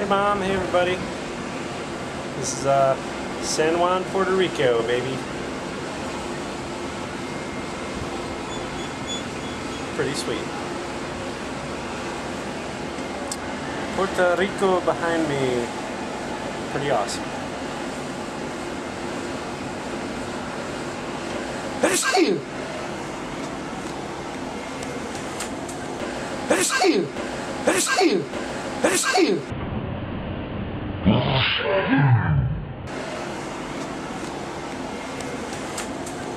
Hey Mom, hey everybody. This is San Juan, Puerto Rico, baby. Pretty sweet. Puerto Rico behind me. Pretty awesome. There's you! There's you! There's you! There's you!